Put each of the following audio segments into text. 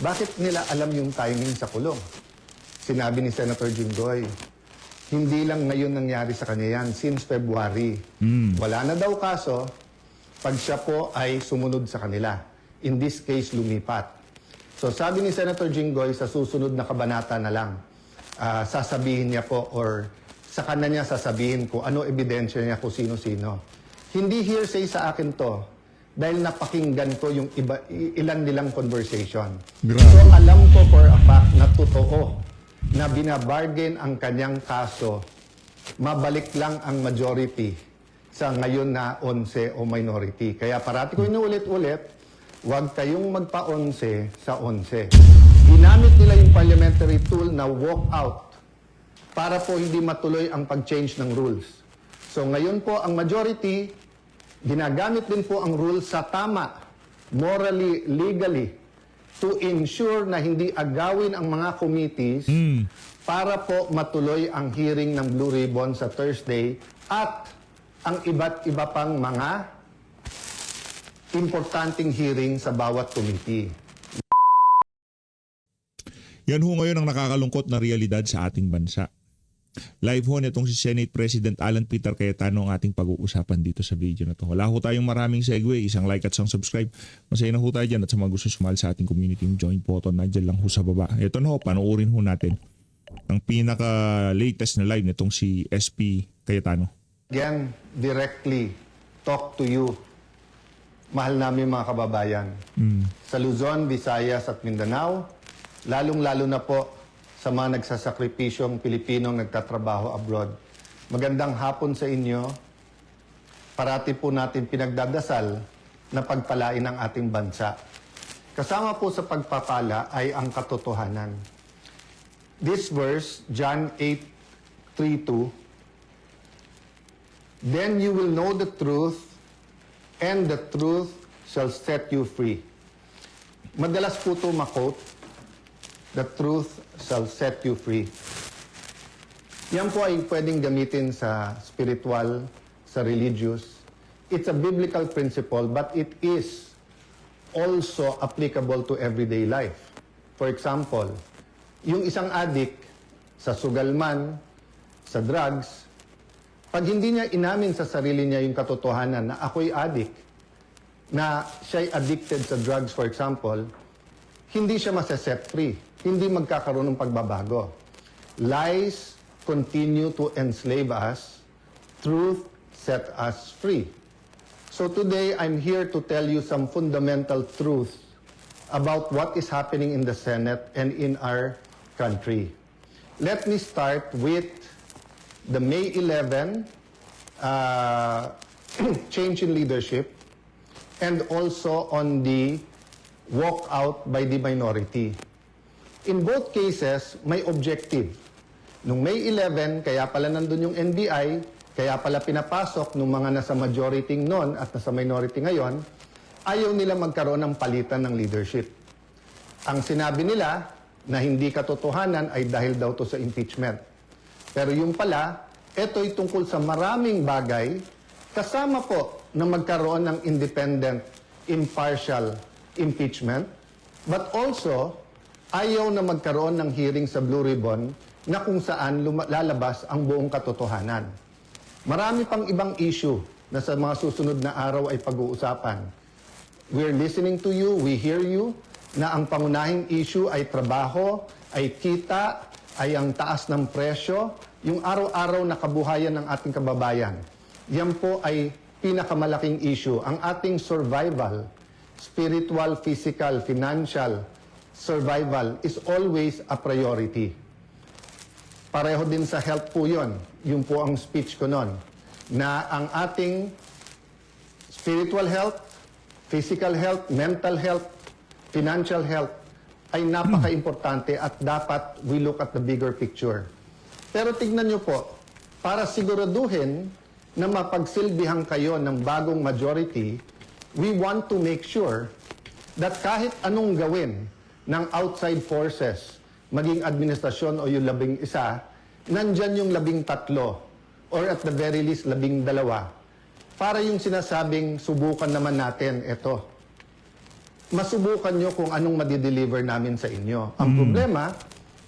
Bakit nila alam yung timing sa kulong? Sinabi ni Senator Jinggoy, hindi lang ngayon nangyari sa kanya yan, since February. Wala na daw kaso pag siya po ay sumunod sa kanila. In this case, lumipat. So sabi ni Senator Jinggoy, sa susunod na kabanata na lang, sasabihin niya po or sa kanya niya sasabihin ko ano ebidensya niya kung sino-sino. Hindi hearsay sa akin to dahil napakinggan ko yung ilan nilang conversation. Grabe. So alam ko for a fact na totoo na binabargain ang kanyang kaso, mabalik lang ang majority sa ngayon na 11 o minority. Kaya parati ko inuulit-ulit, huwag kayong magpa-11 sa 11. Ginamit nila yung parliamentary tool na walk out para po hindi matuloy ang pag-change ng rules. So ngayon po ang majority, ginagamit din po ang rules sa tama, morally, legally, to ensure na hindi agawin ang mga committees para po matuloy ang hearing ng Blue Ribbon sa Thursday at ang iba't iba pang mga importanteng hearing sa bawat committee. Yan ho ngayon ang nakakalungkot na realidad sa ating bansa. Live ho nitong si Senate President Alan Peter Cayetano ang ating pag-uusapan dito sa video na to. Wala ho tayong maraming segue, isang like at isang subscribe. Masaya na ho tayo dyan at sa mga gusto sumali sa ating community, yung join button nandiyan lang ho sa baba. Ito na ho, panoorin ho natin ang pinaka-latest na live nitong si SP Cayetano. Again, directly talk to you, mahal namin mga kababayan. Sa Luzon, Visayas at Mindanao, lalong-lalo na po sa mga nagsasakripisyong Pilipinong nagtatrabaho abroad. Magandang hapon sa inyo. Parati po natin pinagdadasal na pagpalain ang ating bansa. Kasama po sa pagpapala ay ang katotohanan. This verse, John 8:32, "Then you will know the truth, and the truth shall set you free." Madalas po ito makot, "The truth shall set you free." Yan po ay pwedeng gamitin sa spiritual, sa religious. It's a biblical principle, but it is also applicable to everyday life. For example, yung isang addict sa sugal man, sa drugs, pag hindi niya inamin sa sarili niya yung katotohanan na ako'y addict, na siya'y addicted sa drugs, for example, hindi siya masaset free. Hindi magkakaroon ng pagbabago. Lies continue to enslave us. Truth set us free. So today, I'm here to tell you some fundamental truths about what is happening in the Senate and in our country. Let me start with the May 11 change in leadership and also on the walkout by the minority. In both cases, may objective. Nung May 11, kaya pala nandun yung NBI, kaya pala pinapasok nung mga nasa majority noon at nasa minority ngayon, ayaw nila magkaroon ng palitan ng leadership. Ang sinabi nila na hindi katotohanan ay dahil daw to sa impeachment. Pero yung pala, ito'y tungkol sa maraming bagay, kasama po na magkaroon ng independent, impartial impeachment, but also ayaw na magkaroon ng hearing sa Blue Ribbon na kung saan lalabas ang buong katotohanan. Marami pang ibang issue na sa mga susunod na araw ay pag-uusapan. We're listening to you, we hear you, na ang pangunahing issue ay trabaho, ay kita, ay ang taas ng presyo, yung araw-araw na kabuhayan ng ating kababayan. Yan po ay pinakamalaking issue. Ang ating survival, spiritual, physical, financial, survival is always a priority. Pareho din sa health po yun. Yun po ang speech ko nun. Na ang ating spiritual health, physical health, mental health, financial health ay napaka-importante at dapat we look at the bigger picture. Pero tignan nyo po, para siguraduhin na mapagsilbihan kayo ng bagong majority, we want to make sure that kahit anong gawin ng outside forces, maging administrasyon o yung 11, nandyan yung 13 or at the very least 12 para yung sinasabing subukan naman natin ito. masubukan nyo kung anong madideliver namin sa inyo. Ang problema,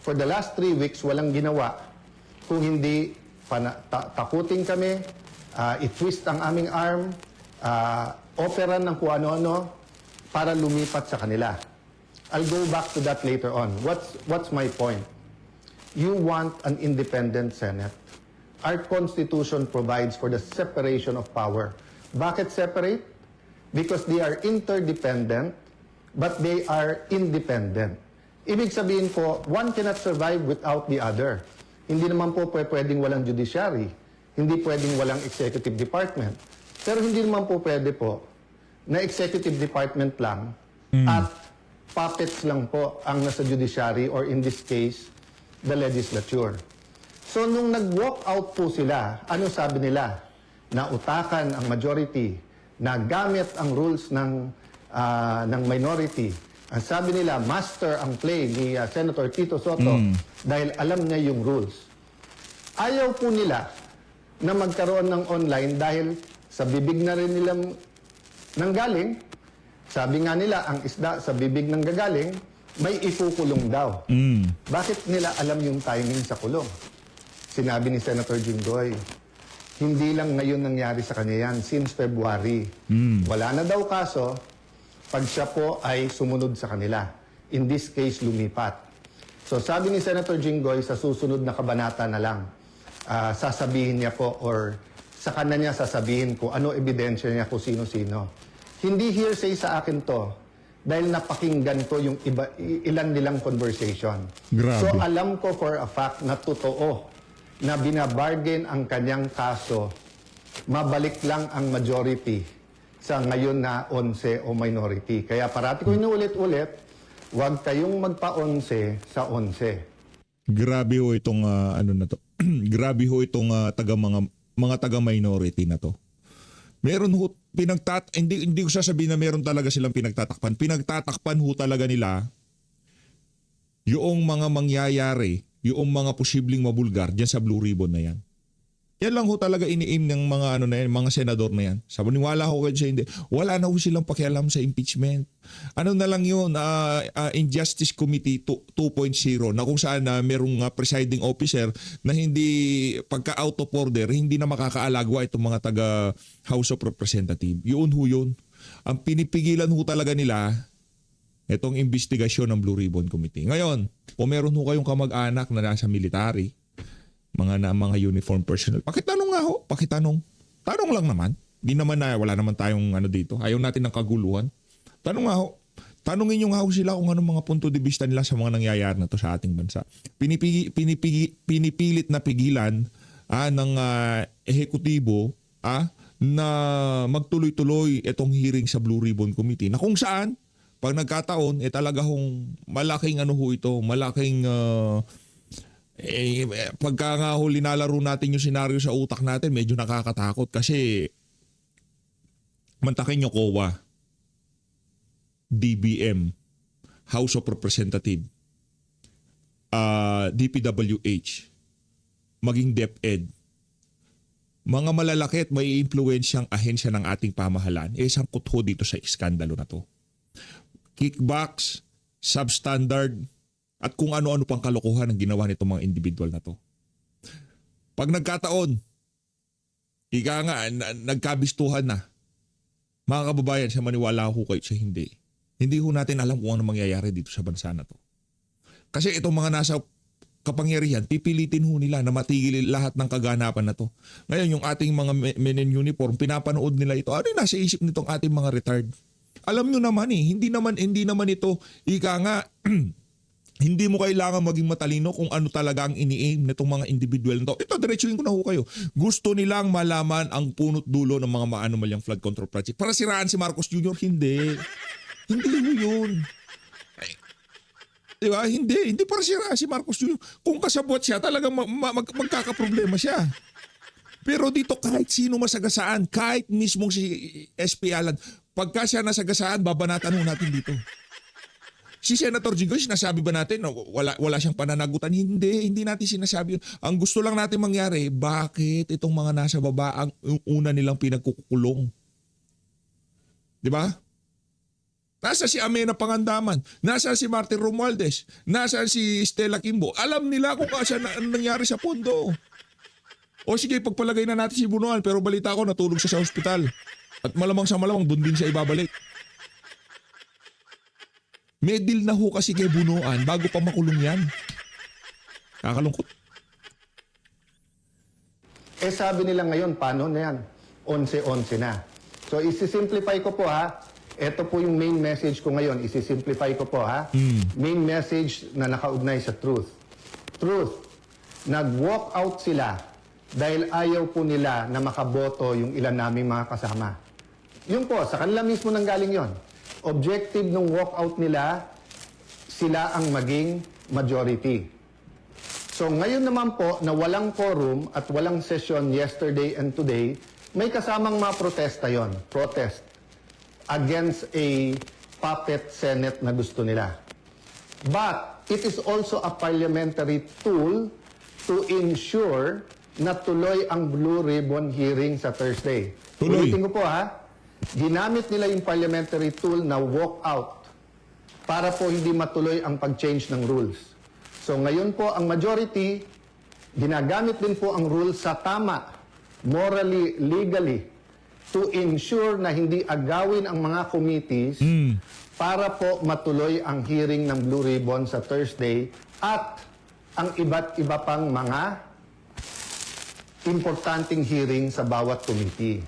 for the last 3 weeks, walang ginawa kung hindi takutin kami, i-twist ang aming arm, operan ng kung ano-ano para lumipat sa kanila. I'll go back to that later on. What's my point? You want an independent Senate. Our Constitution provides for the separation of power. Bakit separate? Because they are interdependent, but they are independent. Ibig sabihin po, one cannot survive without the other. Hindi naman po pwedeng walang judiciary. Hindi pwedeng walang executive department. Pero hindi naman po pwede po na executive department lang at puppets lang po ang nasa judiciary or in this case, the legislature. So nung nag-walk out po sila, ano sabi nila? Na utakan ang majority, na gamit ang rules ng minority. Ang sabi nila, master ang play ni Senator Tito Soto dahil alam niya yung rules. Ayaw po nila na magkaroon ng online dahil sa bibig na rin nilang nanggaling. Sabi nga nila, ang isda sa bibig ng gagaling, may ikukulong daw. Bakit nila alam yung timing sa kulong? Sinabi ni Senator Jinggoy, hindi lang ngayon nangyari sa kanya yan, since February. Wala na daw kaso, pag siya po ay sumunod sa kanila. In this case, lumipat. So sabi ni Senator Jinggoy, sa susunod na kabanata na lang, sasabihin niya po or sa kanya niya sasabihin kung ano ebidensya niya kung sino-sino. Hindi hearsay sa akin to dahil napakinggan ko yung ilan nilang conversation. Grabe. So alam ko for a fact na totoo na binabargain ang kanyang kaso, mabalik lang ang majority sa ngayon na 11 o minority. Kaya parati ko inuulit-ulit, huwag kayong magpa-11 sa 11. Grabe ho itong ano na to. Grabe ho itong mga taga-minority na to. Meron ho hindi ko sasabihin na meron talaga silang pinagtatakpan. Pinagtatakpan ho talaga nila yung mga mangyayari, yung mga posibleng mabulgar diyan sa Blue Ribbon na yan. Yan lang ho talaga ini-aim ng mga mga senador na yan. Sa paniwala ko kasi hindi. Wala na ho silang pakialam sa impeachment. Ano na lang yun, Injustice Committee 2.0 na kung saan merong presiding officer na hindi pagka out of order, hindi na makakaalagwa itong mga taga House of Representatives. Yun ho yun. Ang pinipigilan ho talaga nila itong investigasyon ng Blue Ribbon Committee. Ngayon, kung meron ho kayong kamag-anak na nasa military, mga uniform personnel. Pakitanong nga ho, pakitanong. Tanong lang naman. Di naman wala naman tayong dito. Ayaw natin ng kaguluhan. Tanong nga ho. Tanungin nyo nga ho sila kung anong mga punto de vista nila sa mga nangyayari na to sa ating bansa. Pinipilit na pigilan ng ehekutibo na magtuloy-tuloy itong hearing sa Blue Ribbon Committee na kung saan pag nagkataon talaga hong malaking malaking pagka nga ho linalaro natin yung senaryo sa utak natin, medyo nakakatakot kasi mantakin nyo COA, DBM, House of Representatives, DPWH, maging DepEd, mga malalaki at may impluwensyang ahensya ng ating pamahalaan, sangkot ho dito sa iskandalo na to. Kickbacks, substandard, at kung ano-ano pang kalokohan ang ginawa nitong mga individual na to. Pag nagkataon, nagkabistuhan na, mga kababayan, sa maniwala ko kayo sa hindi ho natin alam kung ano mangyayari dito sa bansa na to. Kasi itong mga nasa kapangyarihan, pipilitin ho nila na matigil lahat ng kaganapan na to. Ngayon, yung ating mga men in uniform, pinapanood nila ito. Ano yung nasa isip nitong ating mga retard? Alam nyo naman hindi naman ito, hindi mo kailangan maging matalino kung ano talaga ang ini-aim nitong mga individual na to. Ito, diretsuhin ko na ho kayo. Gusto nilang malaman ang punot dulo ng mga maanomalyang flood control project. Para siraan si Marcos Jr., hindi. Hindi mo yun. Diba? Hindi para siraan si Marcos Jr. Kung kasabot siya, talagang magkakaproblema siya. Pero dito kahit sino masagasaan, kahit mismong si SP Alan, pagka siya nasagasaan, babanatan ho natin dito. Si Senator Jinggoy, sinasabi ba natin na wala siyang pananagutan? Hindi natin sinasabi yun. Ang gusto lang natin mangyari, bakit itong mga nasa baba ang una nilang pinagkukulong? Di ba? Nasa si Amena Pangandaman, nasa si Martin Romualdez, nasa si Stella Kimbo. Alam nila kung ano nangyari sa pondo. O sige, pagpalagay na natin si Bunuan, pero balita ko natulog siya sa ospital. At malamang sa malamang, doon din siya ibabalik. May deal na ho kasi kay Bunuan bago pa makulong yan. Kakalungkot. Sabi nila ngayon, paano na yan? 11-11 na. So, isi-simplify ko po ha. Ito po yung main message ko ngayon. Isi-simplify ko po ha. Main message na nakaugnay sa truth. Truth. Nag-walk out sila dahil ayaw po nila na makaboto yung ilan naming mga kasama. Yun po, sa kanila mismo nanggaling yon. Objective ng walk out nila, sila ang maging majority. So ngayon naman po na walang quorum at walang session yesterday and today, may kasamang mga protesta yon. Protest against a puppet Senate na gusto nila. But it is also a parliamentary tool to ensure na tuloy ang Blue Ribbon hearing sa Thursday. Tuloy. Ulitin ko po ha, ginamit nila yung parliamentary tool na walk out para po hindi matuloy ang pag-change ng rules. So ngayon po ang majority, ginagamit din po ang rules sa tama, morally, legally, to ensure na hindi agawin ang mga committees para po matuloy ang hearing ng Blue Ribbon sa Thursday at ang iba't iba pang mga importanteng hearing sa bawat committee.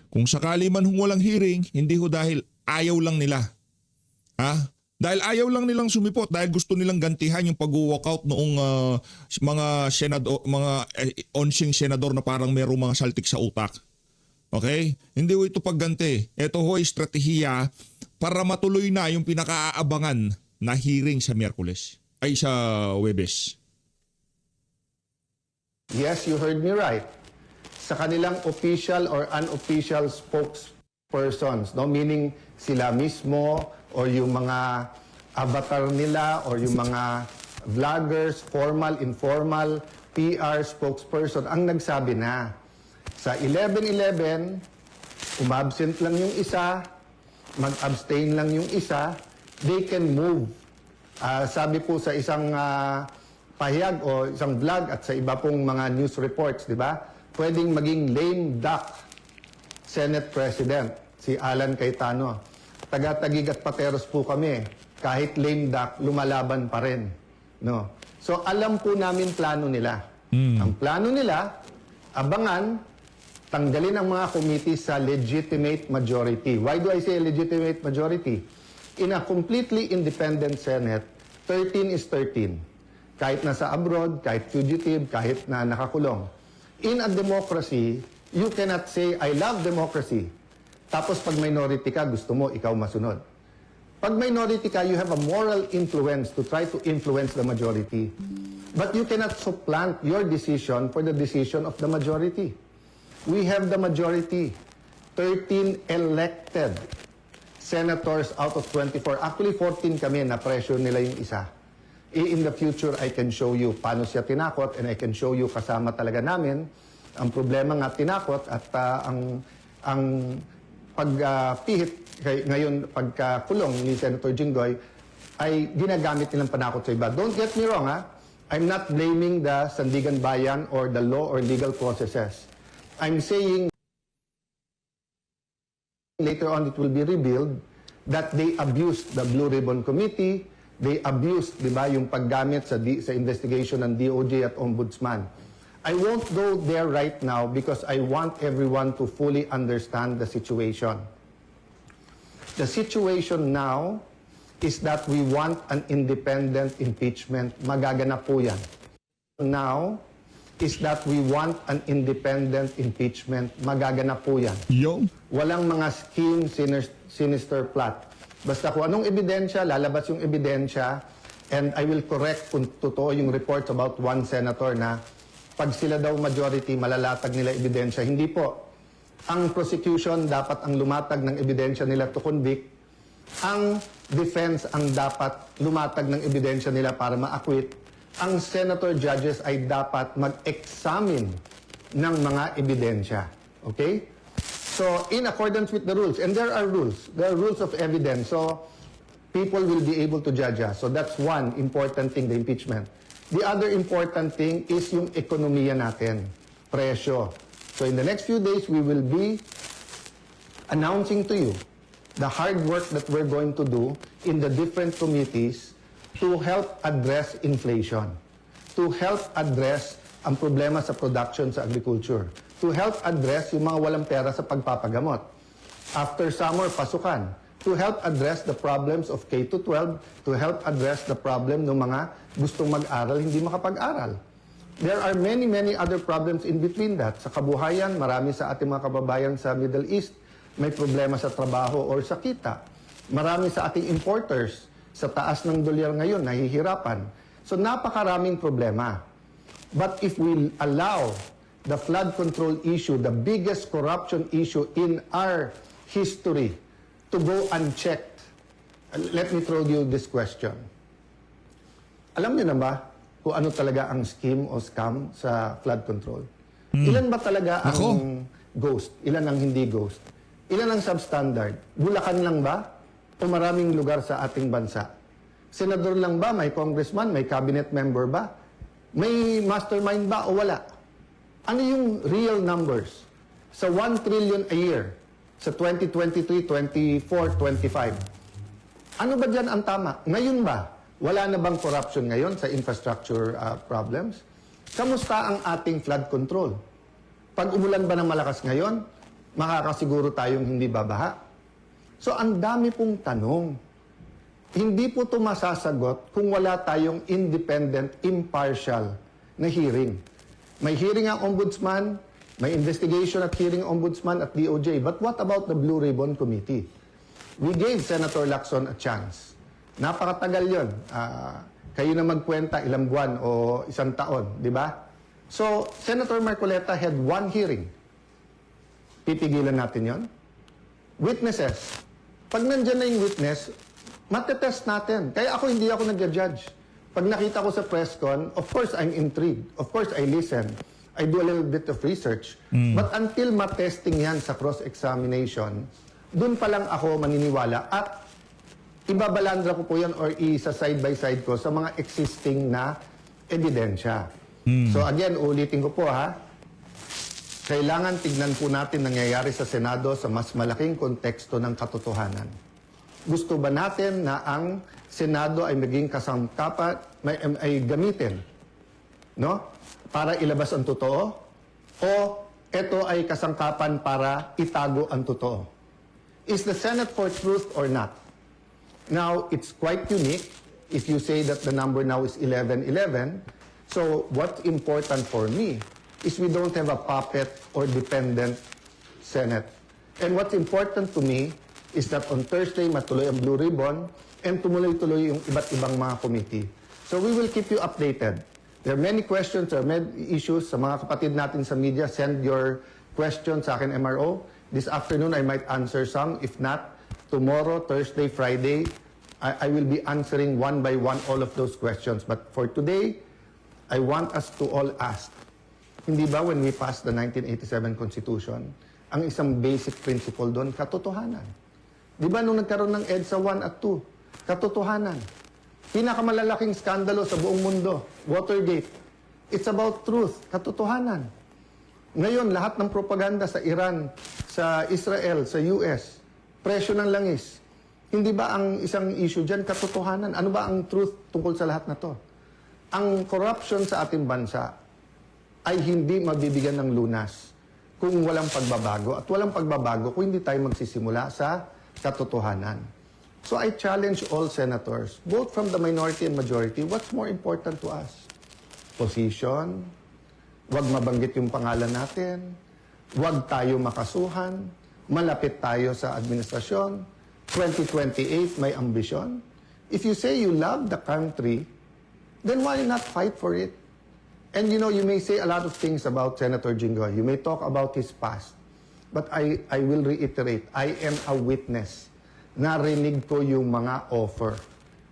Kung sakali man walang hearing, hindi ho dahil ayaw lang nila. Ha? Dahil ayaw lang nilang sumipot, dahil gusto nilang gantihan yung pag-walkout noong mga senador, mga onsing senador na parang merong mga saltik sa utak. Okay? Hindi ho ito pagganti. Ito ho ay estratehiya para matuloy na yung pinakaabangan na hearing sa Miyerkules. Ay sa Huwebes. Yes, you heard me right. Sa kanilang official or unofficial spokespersons, no? Meaning sila mismo o yung mga avatar nila or yung mga vloggers, formal, informal, PR spokesperson ang nagsabi na sa 11-11, umabsent lang yung isa, mag-abstain lang yung isa, they can move. Sabi po sa isang pahayag o isang vlog at sa iba pong mga news reports, di ba? Pwedeng maging lame duck Senate President, si Alan Cayetano. Taga-Tagig at Pateros po kami. Kahit lame duck, lumalaban pa rin. No? So alam po namin plano nila. Ang plano nila, abangan, tanggalin ang mga committee sa legitimate majority. Why do I say legitimate majority? In a completely independent Senate, 13 is 13. Kahit nasa abroad, kahit fugitive, kahit na nakakulong. In a democracy, you cannot say, I love democracy. Tapos pag minority ka, gusto mo, ikaw masunod. Pag minority ka, you have a moral influence to try to influence the majority. But you cannot supplant your decision for the decision of the majority. We have the majority, 13 elected senators out of 24. Actually, 14 kami na pressure nila yung isa. In the future, I can show you paano siya tinakot and I can show you kasama talaga namin. Ang problema nga tinakot at ang pagpihit ngayon pagkakulong ni Senator Jinggoy ay ginagamit nilang panakot sa iba. Don't get me wrong ha. I'm not blaming the Sandigan Bayan or the law or legal processes. I'm saying later on it will be revealed that they abused the Blue Ribbon Committee, they abused, di ba, yung paggamit sa investigation ng DOJ at Ombudsman. I won't go there right now because I want everyone to fully understand the situation. The situation now is that we want an independent impeachment. Magaganap po yan. Now is that we want an independent impeachment. Magaganap po yan. Yung? Walang mga scheme, sinister plot. Basta kung anong ebidensya, lalabas yung ebidensya, and I will correct kung totoo yung reports about one senator na pag sila daw majority, malalatag nila ebidensya. Hindi po. Ang prosecution dapat ang lumatag ng ebidensya nila to convict. Ang defense ang dapat lumatag ng ebidensya nila para ma-acquit. Ang senator judges ay dapat mag-examine ng mga ebidensya. Okay? So, in accordance with the rules, and there are rules of evidence, so people will be able to judge us. So that's one important thing, the impeachment. The other important thing is yung ekonomiya natin, presyo. So in the next few days, we will be announcing to you the hard work that we're going to do in the different committees to help address inflation, to help address ang problema sa production sa agriculture, to help address yung mga walang pera sa pagpapagamot. After summer, pasukan, to help address the problems of K-12, to help address the problem ng mga gustong mag-aral, hindi makapag-aral. There are many, many other problems in between that. Sa kabuhayan, marami sa ating mga kababayan sa Middle East may problema sa trabaho or sa kita. Marami sa ating importers sa taas ng dolyar ngayon, nahihirapan. So napakaraming problema. But if we allow the flood control issue, the biggest corruption issue in our history, to go unchecked, let me throw you this question. Alam niyo na ba kung ano talaga ang scheme o scam sa flood control? Ilan ba talaga ang ghost? Ilan ang hindi ghost? Ilan ang substandard? Bulacan lang ba? O maraming lugar sa ating bansa? Senador lang ba? May congressman? May cabinet member ba? May mastermind ba o wala? Ano yung real numbers? Sa 1 trillion a year, sa 2023, 24, 25. Ano ba dyan ang tama? Ngayon ba? Wala na bang corruption ngayon sa infrastructure problems? Kamusta ang ating flood control? Pag umulan ba ng malakas ngayon, makakasiguro tayong hindi babaha? So, ang dami pong tanong. Hindi po ito masasagot kung wala tayong independent, impartial na hearing. May hearing ang ombudsman, may investigation at hearing ang ombudsman at DOJ. But what about the Blue Ribbon Committee? We gave Senator Lacson a chance. Napakatagal yun. Kayo na magkwenta ilang buwan o isang taon, di ba? So, Senator Marcoleta had one hearing. Pipigilan natin yon. Witnesses. Pag nandyan na yung witness, matetest natin. Kaya ako hindi ako nag-judge. Pag nakita ko sa press con, of course I'm intrigued. Of course I listen. I do a little bit of research. But until matesting yan sa cross-examination, dun pa lang ako maniniwala at ibabalandra ko po yan or isa side by side ko sa mga existing na ebidensya. So again, ulitin ko po ha, kailangan tignan po natin nangyayari sa Senado sa mas malaking konteksto ng katotohanan. Gusto ba natin na ang Senado ay maging kasangkapan, ay gamitin, no? Para ilabas ang totoo? O ito ay kasangkapan para itago ang totoo? Is the Senate for truth or not? Now, it's quite unique if you say that the number now is 11-11. So, what's important for me is we don't have a puppet or dependent Senate. And what's important to me is that on Thursday, matuloy ang Blue Ribbon and tumuloy-tuloy yung iba't ibang mga committee. So we will keep you updated. There are many questions, there are many issues. Sa mga kapatid natin sa media, send your questions sa akin, MRO. This afternoon, I might answer some. If not, tomorrow, Thursday, Friday, I will be answering one by one all of those questions. But for today, I want us to all ask, hindi ba when we passed the 1987 Constitution, ang isang basic principle doon, katotohanan? Di ba nung nagkaroon ng EDSA 1 at 2, katotohanan? Pinakamalalaking skandalo sa buong mundo, Watergate. It's about truth, katotohanan. Ngayon, lahat ng propaganda sa Iran, sa Israel, sa US, presyo ng langis. Hindi ba ang isang issue dyan, katotohanan? Ano ba ang truth tungkol sa lahat na to? Ang corruption sa ating bansa ay hindi mabibigyan ng lunas kung walang pagbabago. At walang pagbabago kung hindi tayo magsisimula sa katotohanan. So I challenge all senators, both from the minority and majority, what's more important to us? Position, wag mabanggit yung pangalan natin, wag tayo makasuhan, malapit tayo sa administrasyon, 2028 may ambisyon. If you say you love the country, then why not fight for it? And you know, you may say a lot of things about Senator Jinggoy. You may talk about his past. But I will reiterate, I am a witness. Narinig ko yung mga offer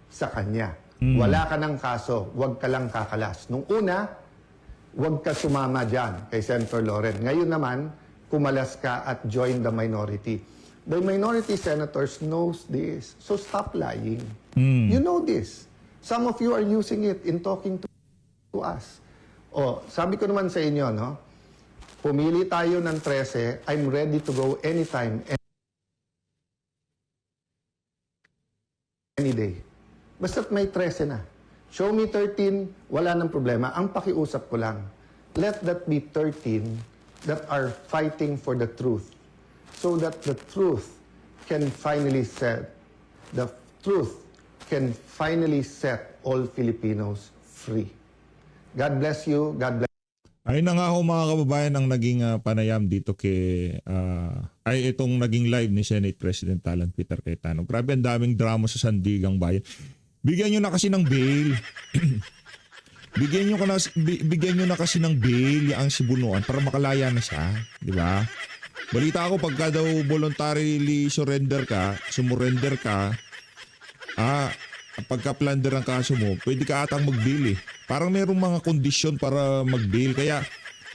sa kanya. Wala ka ng kaso, wag ka lang kakalas. Nung una, wag ka sumama dyan kay Senator Loren. Ngayon naman, pumalas ka at join the minority. The minority senators knows this. So stop lying. You know this. Some of you are using it in talking to us. O, sabi ko naman sa inyo, no? Pumili tayo ng 13. I'm ready to go anytime, any day. Basta't may 13 na. Show me 13, wala nang problema. Ang pakiusap ko lang, let that be 13 that are fighting for the truth so that the truth can finally set all Filipinos free. God bless you. God bless. Ayun na nga ho mga kababayan ang naging panayam dito itong naging live ni Senate President Alan Peter Cayetano. Grabe ang daming drama sa Sandigang Bayan. Bigyan nyo na kasi ng bail. bigyan nyo na kasi ng bail ang Sibunuan para makalaya na siya. Di ba? Balita ko pagka daw voluntarily sumurrender ka, pagka-plunder ang kaso mo, pwede ka atang mag-bail eh. Parang merong mga kondisyon para mag-bail. Kaya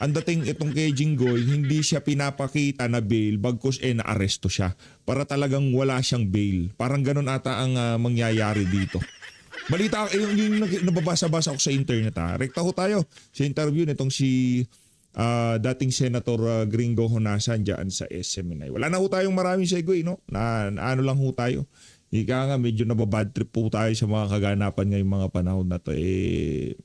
ang dating itong kay Jinggoy, hindi siya pinapakita na bail bagkus na-aresto siya. Para talagang wala siyang bail. Parang ganun ata ang mangyayari dito. Balita, yung nababasa-basa ko sa internet Rekta ho tayo sa interview nitong si dating Senator Gringo Honasan dyan sa SMNI. Wala na ho tayong maraming segue, no? Na ano lang ho tayo. Ika nga, medyo nababad trip po tayo sa mga kaganapan ngayong mga panahon na to.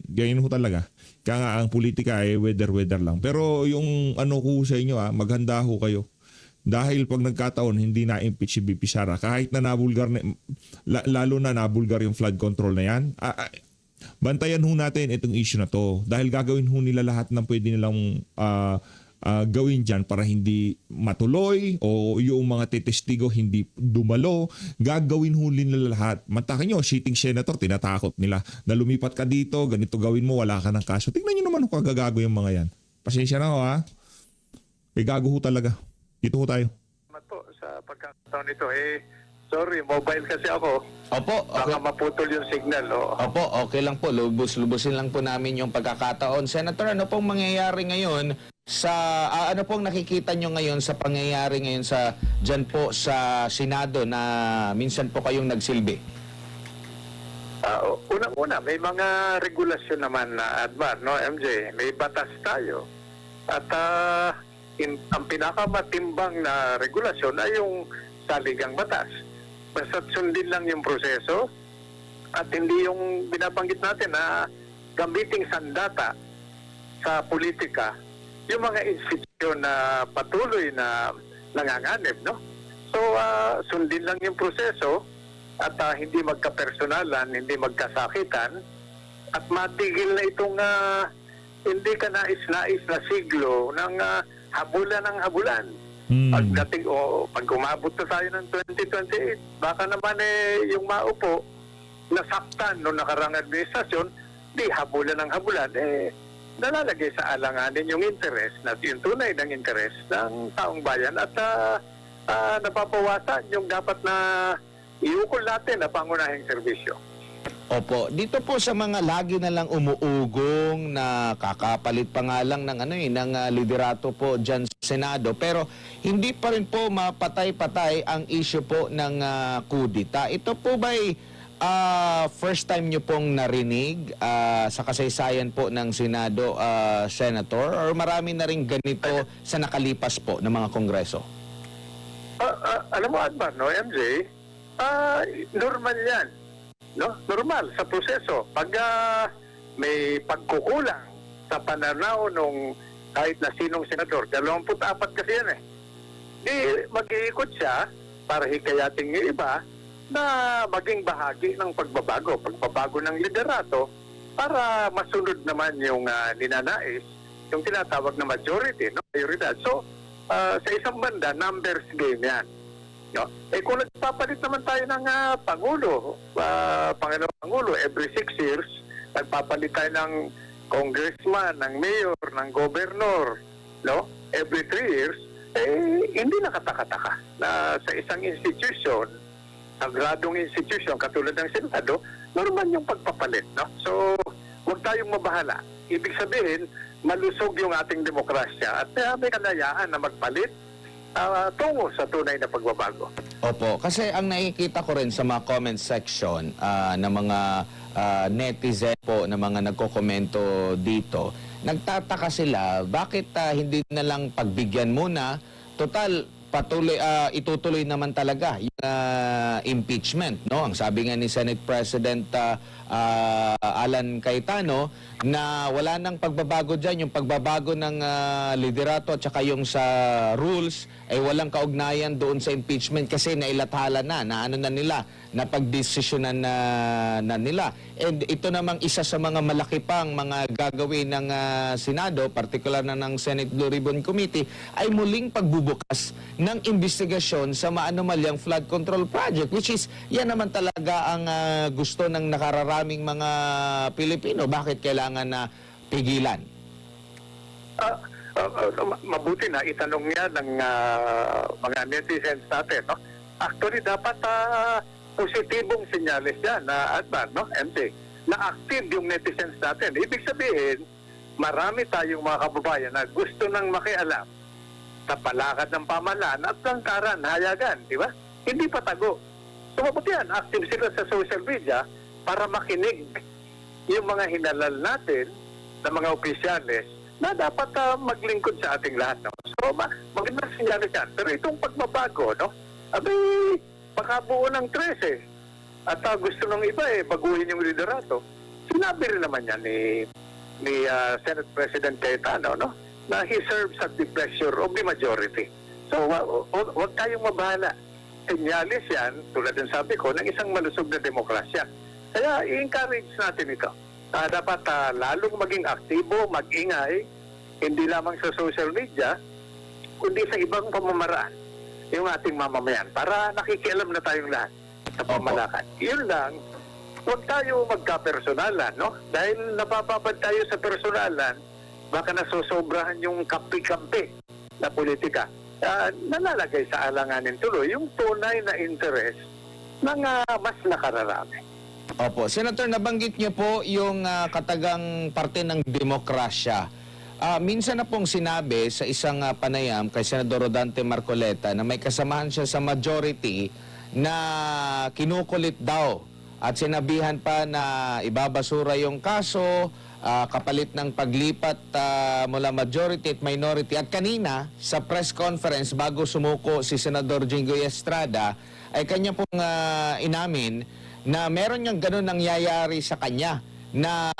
Ganyan ho talaga. Ika nga, ang politika weather lang. Pero yung ano ko sa inyo, maghanda ho kayo. Dahil pag nagkataon, hindi na-impeach si BP Sara. Kahit na nabulgar, lalo na nabulgar yung flood control na yan, bantayan ho natin itong issue na to. Dahil gagawin ho nila lahat ng pwede nilang gawin dyan para hindi matuloy o yung mga tetestigo hindi dumalo. Gagawin ho nila lahat. Mantakin nyo, sitting senator, tinatakot nila na lumipat ka dito, ganito gawin mo, wala ka ng kaso. Tingnan nyo naman kung kagagago yung mga yan. Pasensya na ho gago ho talaga. Dito ho tayo. Po, sa pagkakataon nito, sorry, mobile kasi ako. Opo, okay. Baka maputol yung signal. Opo, okay lang po. Lubos-lubusin lang po namin yung pagkakataon. Senator, ano pong mangyayari ngayon sa ano pong nakikita nyo ngayon sa pangyayari ngayon sa dyan po sa Senado na minsan po kayong nagsilbi? Unang-una, may mga regulasyon naman na Admar, no, MJ? May batas tayo. At ang pinakamatimbang na regulasyon ay yung saligang batas. Basta sundin lang yung proseso at hindi yung binabanggit natin na gamiting sandata sa politika yung mga institusyon na patuloy na nanganganib, no? So, sundin lang yung proseso at hindi magkapersonalan, hindi magkasakitan at matigil na itong hindi ka nais-nais na siglo ng habulan ng habulan. Pagdating pag umabot na tayo ng 2028, baka naman yung maupo nasaktan noong nakarang administrasyon, di habulan ng habulan, nalalagay sa alanganin yung interest, yung tunay ng interest ng taong bayan at napapawasan yung dapat na iukol natin na pangunahing serbisyo. Opo, dito po sa mga lagi na lang umuugong na kakapalit pa nga lang ng ng liderato po diyan sa Senado, pero hindi pa rin po mapatay-patay ang issue po ng kudita. Ito po ba'y first time nyo pong narinig sa kasaysayan po ng Senado, Senator, or marami na rin ganito sa nakalipas po ng mga kongreso? Alam mo, Adman, no, MJ, normal yan. No? Normal sa proseso. Pag may pagkukulang sa pananaw nung kahit na sinong senador, 24 kasi yan di mag-iikot siya para hikayatin yung iba na maging bahagi ng pagbabago ng liderato para masunod naman yung ninanais, yung tinatawag na majority, no? Mayoridad. So, sa isang banda, numbers game yan. No? Kung nagpapalit naman tayo ng Pangulo, Panginoong Pangulo, every 6 years, nagpapalit tayo ng congressman, ng mayor, ng governor, no? Every 3 years, hindi nakataka-taka na sa isang institution, sagradong institution, katulad ng Senado, normal yung pagpapalit, no? So, huwag tayong mabahala. ibig sabihin, malusog yung ating demokrasya at may kalayaan na magpalit tungo sa tunay na pagbabago. Opo, kasi ang nakikita ko rin sa mga comment section ng mga netizen po, na mga nagkokomento dito, nagtataka sila bakit hindi na lang pagbigyan muna, total patuloy itutuloy naman talaga yung impeachment, no? Ang sabi nga ni Senate President Alan Cayetano na wala nang pagbabago diyan, yung pagbabago ng liderato at saka yung sa rules ay walang kaugnayan doon sa impeachment kasi nailathala na ano na nila, na pagdesisyonan na nila. And ito namang isa sa mga malaki pang mga gagawin ng Senado, partikular na ng Senate Blue Ribbon Committee, ay muling pagbubukas ng investigasyon sa maanomalyang flood control project, which is yan naman talaga ang gusto ng nakararaming mga Pilipino. Bakit kailangan na pigilan? Mabuti na itanong niya ng mga netizens natin, no? Actually, dapat positibong senyales yan na Adman, no? MJ, na active yung netizens natin. Ibig sabihin, marami tayong mga kababayan na gusto nang makialam sa palakad ng pamahalaan at langkaran, hayagan, di ba? Hindi patago. So, mabuti yan, active sila sa social media para makinig yung mga hinalal natin ng mga opisyales na dapat maglingkod sa ating lahat. No? So, magandang sinyalis yan. Pero itong pagbabago, no? Abay, pakabuo ng 13. At gusto ng iba, baguhin yung liderato. Sinabi rin naman yan ni Senate President Cayetano, no? Na he serves at the pleasure of the majority. So, huwag tayong mabahala. Sinyalis yan, tulad ng sabi ko, ng isang malusog na demokrasya. Kaya, i-encourage natin ito. Dapat lalong maging aktibo, mag-ingay, hindi lamang sa social media, kundi sa ibang pamamaraan, yung ating mamamayan, para nakikialam na tayong lahat sa pamalakan. Yun lang, huwag tayo magka-personalan, no? Dahil napapabad tayo sa personalan, baka nasusobrahan yung kampi-kampi na politika. Nalalagay sa alanganin tuloy yung tunay na interes ng mas nakararami. Opo. Senator, nabanggit niyo po yung katagang parte ng demokrasya. Minsan na pong sinabi sa isang panayam kay Senador Rodante Marcoleta na may kasamahan siya sa majority na kinukulit daw at sinabihan pa na ibabasura yung kaso, kapalit ng paglipat mula majority at minority. At kanina, sa press conference bago sumuko si Senador Jinggoy Estrada, ay kanya pong inamin na meron niyang ganun nangyayari sa kanya na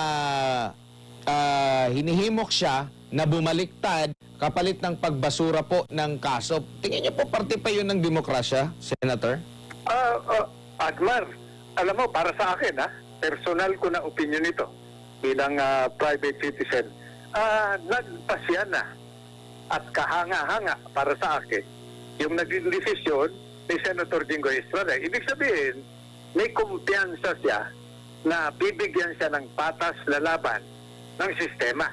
hinihimok siya na bumaliktad kapalit ng pagbasura po ng kaso. Tingin niyo po parte pa yun ng demokrasya, Senator? Admar, alam mo, para sa akin, personal ko na opinion ito bilang private citizen, nagpasya na at kahanga-hanga para sa akin yung naging desisyon ni Senator Jinggoy Estrada. Ibig sabihin, may kumpiyansa siya na bibigyan siya ng patas lalaban ng sistema.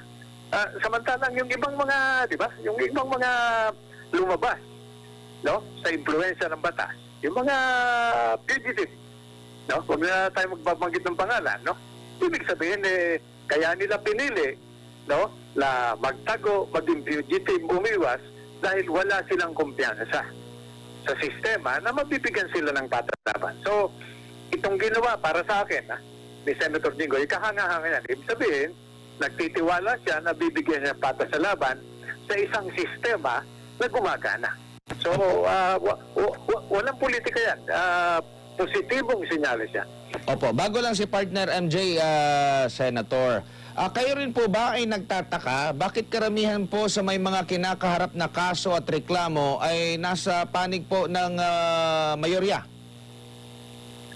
Samantalang yung ibang mga, di ba, yung ibang mga lumabas, no, sa impluwensya ng batas, yung mga fugitive, no, huwag na tayo magbabanggit ng pangalan, no, ibig sabihin, kaya nila pinili, no, na magtago, maging fugitive, umiwas, dahil wala silang kumpiyansa sa sistema na mabibigyan sila ng patas laban. So, itong ginawa para sa akin, ni Senator Jinggoy, kahanga-hanga yan. Ibig sabihin, nagtitiwala siya na bibigyan niya patas sa laban sa isang sistema na gumagana. So, walang politika yan. Positibong senyales yan. Opo. Bago lang si partner MJ, Senator, kayo rin po ba ay nagtataka bakit karamihan po sa may mga kinakaharap na kaso at reklamo ay nasa panig po ng mayorya?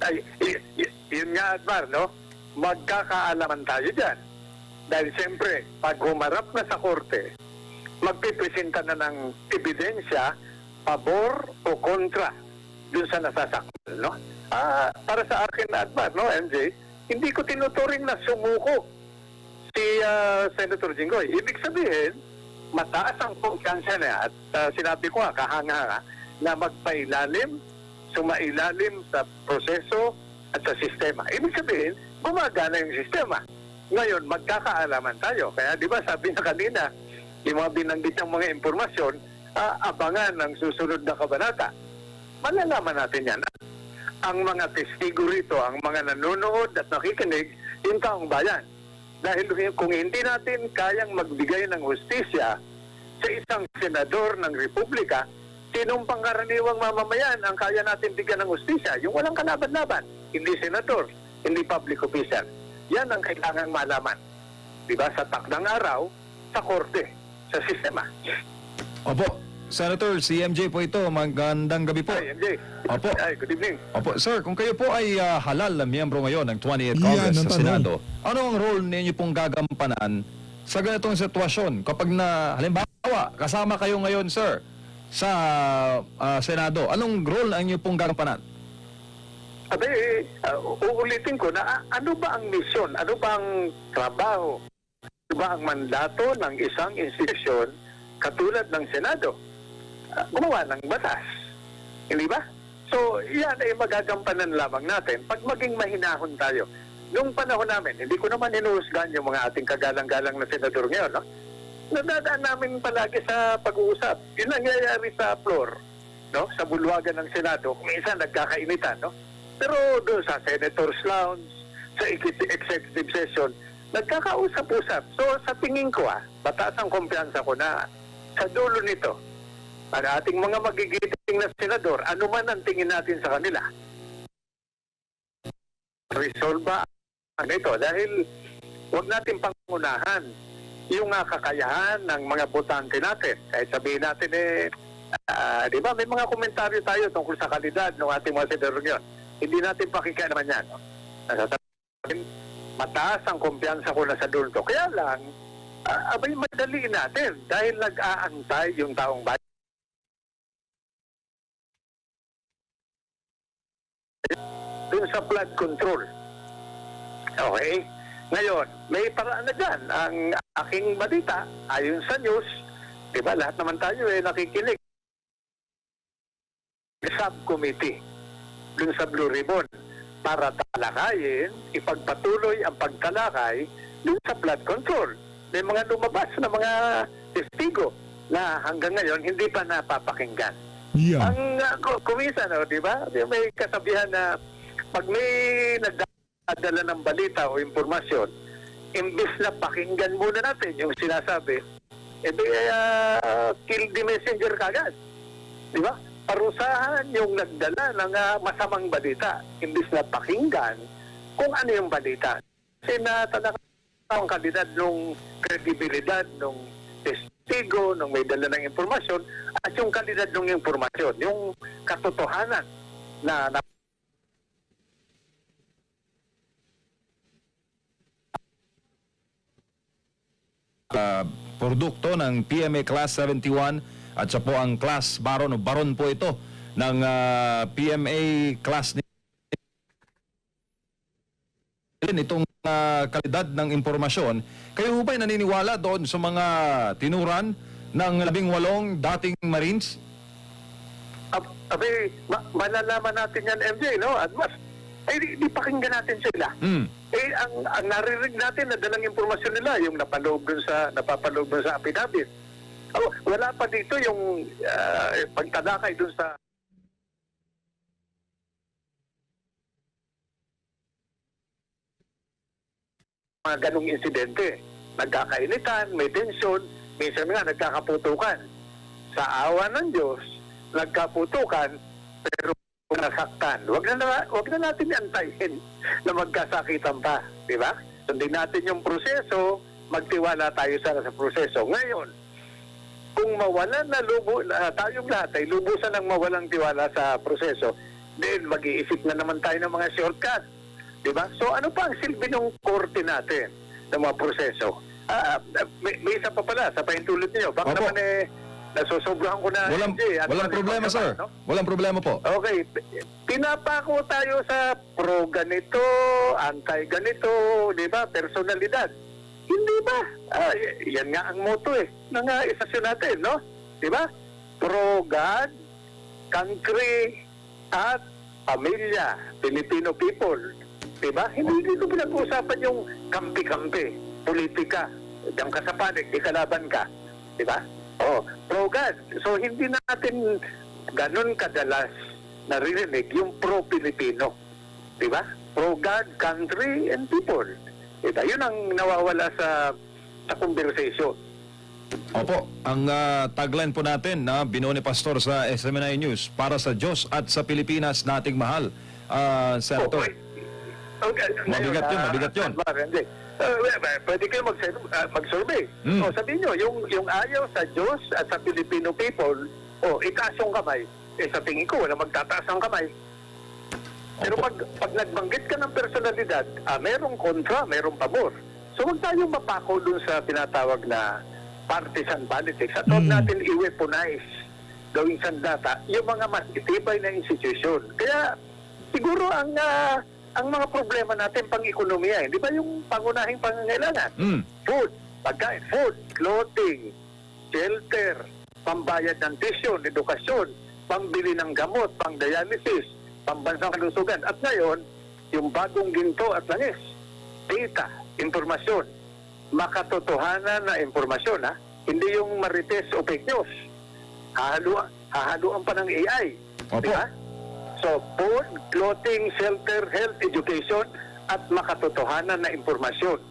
Ay, yun nga, Admar, no? Magkakaalaman tayo dyan. Dahil siyempre, pag humarap na sa korte, magpipresenta na ng ebidensya, pabor o kontra dun sa nasasakal, no? Para sa akin, Admar, no, MJ, hindi ko tinuturing na sumuko si Senator Jinggoy. Ibig sabihin, mataas ang kumpiyansa niya at sinabi ko kahanga na magpailalim, sumailalim sa proseso at sa sistema. Ibig sabihin, gumagana yung sistema. Ngayon, magkakaalaman tayo. Kaya di ba sabi na kanina, yung mga binanggit ng mga impormasyon, abangan ang susunod na kabanata. Malalaman natin yan. Ang mga testigo rito, ang mga nanonood at nakikinig, yung taong bayan. Dahil kung hindi natin kayang magbigay ng hustisya sa isang senador ng Republika, sinong pangkaraniwang mamamayan ang kaya natin bigyan ng hustisya? Yung walang kalaban-laban, hindi senador, hindi public official. Yan ang kailangang malaman. Diba? Sa takdang araw, sa korte, sa sistema. Opo, Senator, si MJ po ito. Magandang gabi po. Hi, MJ. Opo. Hi, good evening. Opo, sir, kung kayo po ay halal na miyembro ngayon ng 20th Yan Congress ang sa tanong. Senado, ano ang role ninyo pong gagampanan sa ganitong sitwasyon kapag halimbawa, kasama kayo ngayon, sir, sa Senado, anong role ang inyo pong gagampanan? Sabi, uulitin ko na ano ba ang misyon? Ano ba ang trabaho? Ano ba ang mandato ng isang institusyon katulad ng Senado? Gumawa ng batas. Hindi ba? So, yan ay magagampanan lamang natin pag maging mahinahon tayo. Noong panahon namin, hindi ko naman hinuhusgahan yung mga ating kagalang-galang na senador ngayon, no? Nadadaan namin palagi sa pag-uusap. Yun ang nangyayari sa floor, no? Sa bulwagan ng Senado. Minsan nagkakainitan, no? Pero doon sa Senator's Lounge, sa executive session, nagkakausap-usap. So sa tingin ko, mataas ang kumpiyansa ko na sa dulo nito, ang ating mga magigiting na senador, ano man ang tingin natin sa kanila, resolve ano ito. Dahil huwag natin pangunahan yung kakayahan ng mga botante natin. Kahit sabihin natin di ba, may mga komentaryo tayo tungkol sa kalidad ng ating mga senador ngayon. Hindi natin pakikaya naman yan. No? Nasasabihin, mataas ang kumpiyansa ko na sa dulo. Kaya lang, abay madali natin dahil nag-aantay yung taong bayan. Dun sa flood control. Okay? Ngayon, may paraan na dyan. Ang aking balita, ayon sa news, di ba, lahat naman tayo nakikinig. Subcommittee dun sa Blue Ribbon para talakayin, ipagpatuloy ang pagtalakay dun sa flood control. May mga lumabas na mga testigo na hanggang ngayon hindi pa napapakinggan. Yeah. Ang kumisa, no, di ba? May kasabihan na pag may nagdadala ng balita o impormasyon, imbis na pakinggan muna natin yung sinasabi, kill the messenger kagad. Di ba? Parusahan yung nagdala ng masamang balita, imbis na pakinggan kung ano yung balita. Kasi natalakay ang kalidad ng kredibilidad ng testigo, ng may dala ng impormasyon, at yung kalidad ng impormasyon, yung katotohanan na Produkto ng PMA Class 71 at siya po ang class baron o baron po ito ng PMA Class itong kalidad ng impormasyon. Kayo ba'y naniniwala doon sa mga tinuran ng 18 dating Marines? malalaman natin yan, MJ, no? At mas, di pakinggan natin sila. Ang naririnig natin na dalang impormasyon nila, yung napapaloob dun sa affidavit. Wala pa dito yung pagtalakay dun sa mga ganong insidente. Nagkakainitan, may tensyon, minsan nga nagkakaputukan. Sa awa ng Diyos, nagkaputukan, pero nasaktan. Huwag na natin antayin na magkasakitan pa. Di ba? Sundin natin yung proseso, magtiwala tayo sana sa proseso. Ngayon, kung mawalan na tayong lahat ay lubusan ng mawalang tiwala sa proseso, then mag-iisip na naman tayo ng mga shortcut. Diba? So ano pa ang silbi ng korte natin ng mga proseso? May isa pa pala sa paintulot niyo. Baka Opo. naman nasusobrahan ko na. Walang problema, sir. No? Walang problema po. Okay. Pinapako tayo sa pro ganito, anti ganito, di ba? Personalidad. Hindi ba? Yan nga ang motto ng istasyon natin, no? Di ba? Pro God, country, at pamilya, Filipino people. Diba? Hindi dito pinag-uusapan yung kampi-kampi, politika, diyan ka sa panig, ikalaban ka. Diba? Pro-God. So, hindi natin ganun kadalas naririnig yung pro-Pilipino. Diba? Pro-God, country, and people. Diba? Yun ang nawawala sa conversation. Opo, ang tagline po natin na binuo ni Pastor sa SMNI News, para sa Diyos at sa Pilipinas nating mahal. Senator. Okay. Mabigat yun, mabigat yun. Hindi. Pwede kayo mag-survey. Sabihin nyo, yung ayaw sa Diyos at sa Filipino people, itaas yung kamay. Sa tingin ko, wala magtataas ang kamay. Pero pag nagbanggit ka ng personalidad, merong kontra, merong pabor. So huwag tayong mapako dun sa tinatawag na partisan politics at huwag natin i-weaponize gawing sandata yung mga mas itibay na institusyon. Kaya siguro ang mga problema natin pang-ekonomiya, di ba yung pangunahing pangangailangan? Food, pagkain, food, clothing, shelter, pambayad ng tuition, edukasyon, pambili ng gamot, pang-dialysis, pambansang kalusugan. At ngayon, yung bagong ginto at langis, data, impormasyon, makatotohanan na impormasyon, hindi yung marites o fake news. Hahaluan pa ng AI. Opo. Diba? So, food, clothing, shelter, health, education, at makatotohanan na impormasyon.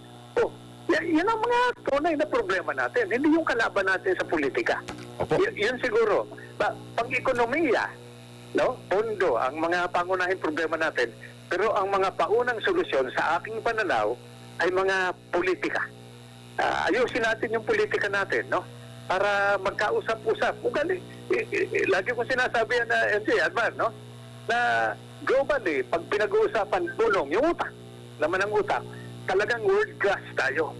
Yan ang mga tunay na problema natin. Hindi yung kalaban natin sa politika. Opo. Yan siguro. Pang-ekonomiya, no? Pondo, ang mga pangunahing problema natin. Pero ang mga paunang solusyon sa aking pananaw ay mga politika. Ayusin natin yung politika natin, no? Para magkausap-usap. Ugali. Lagi ko sinasabi yan na MJ, Adman, no? Na globally, pag pinag-uusapan tulong, yung utang, laman ng utang, talagang world class tayo.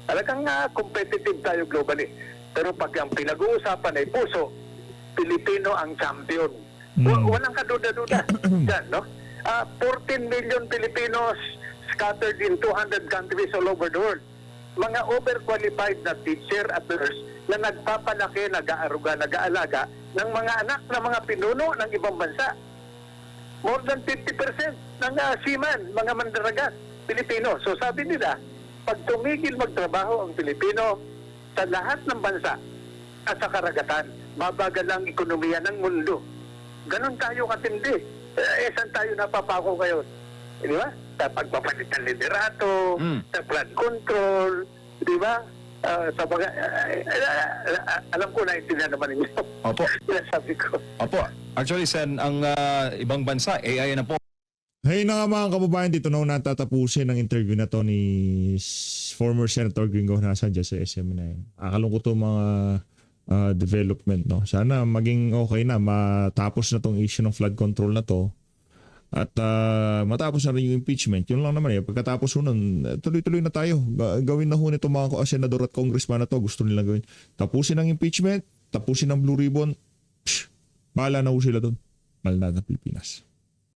Talagang competitive tayo globally. Pero pag ang pinag-uusapan ay puso, Pilipino ang champion. Walang kaduda-duda. Yan, no? 14 million Filipinos scattered in 200 countries all over the world. Mga overqualified na teacher at nurse na nagpapalaki, nag-aaruga, nag-aalaga ng mga anak na mga pinuno ng ibang bansa. More than 50% ng seaman, mga mandaragat, Pilipino. So sabi nila, pag tumigil magtrabaho ang Pilipino sa lahat ng bansa at sa karagatan, mabagal ang ekonomiya ng mundo. Ganon tayo katindi. Saan tayo napapako ngayon? Di ba? Sa pagpapalit ng liderato, sa flood control, di ba? Sa alam ko na intindihan naman ninyo. Opo. Sabi ko. Opo. Actually, Sen, ang ibang bansa, AI na po. Hey na nga mga kababayan, dito na natatapusin ang interview na to ni former Senator Gringo nasa dyan sa SMNI. Akalungkot to mga development, no? Sana maging okay na, matapos na tong issue ng flood control na to at matapos na rin yung impeachment. Yun lang naman pagkatapos nun, tuloy-tuloy na tayo. Gawin na ho nito mga senador at congressman na to, gusto nilang gawin. Tapusin ang impeachment, tapusin ang Blue Ribbon, bahala na ho sila doon. Mahal na Pilipinas.